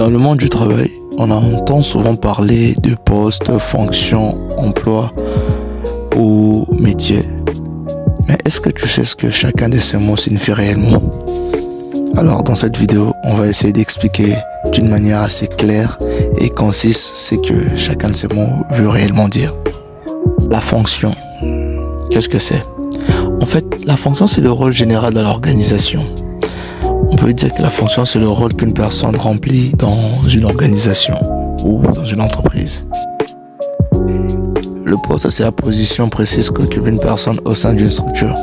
Dans le monde du travail, on entend souvent parler de postes, fonctions, emplois ou métiers. Mais est-ce que tu sais ce que chacun de ces mots signifie réellement? Alors dans cette vidéo, on va essayer d'expliquer d'une manière assez claire et concise ce que chacun de ces mots veut réellement dire. La fonction, qu'est-ce que c'est? En fait, la fonction, c'est le rôle général de l'organisation. On peut dire que la fonction, c'est le rôle qu'une personne remplit dans une organisation ou dans une entreprise. Le poste, c'est la position précise qu'occupe une personne au sein d'une structure.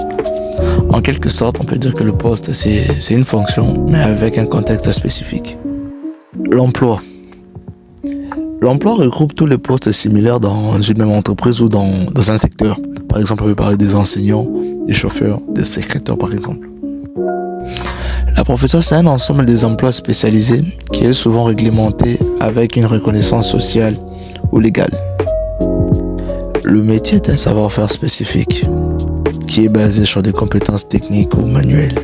En quelque sorte, on peut dire que le poste, c'est une fonction, mais avec un contexte spécifique. L'emploi. L'emploi regroupe tous les postes similaires dans une même entreprise ou dans un secteur. Par exemple, on peut parler des enseignants, des chauffeurs, des secrétaires par exemple. La profession, c'est un ensemble des emplois spécialisés qui est souvent réglementé avec une reconnaissance sociale ou légale. Le métier est un savoir-faire spécifique qui est basé sur des compétences techniques ou manuelles.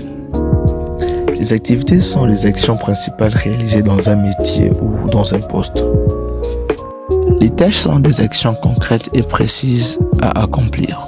Les activités sont les actions principales réalisées dans un métier ou dans un poste. Les tâches sont des actions concrètes et précises à accomplir.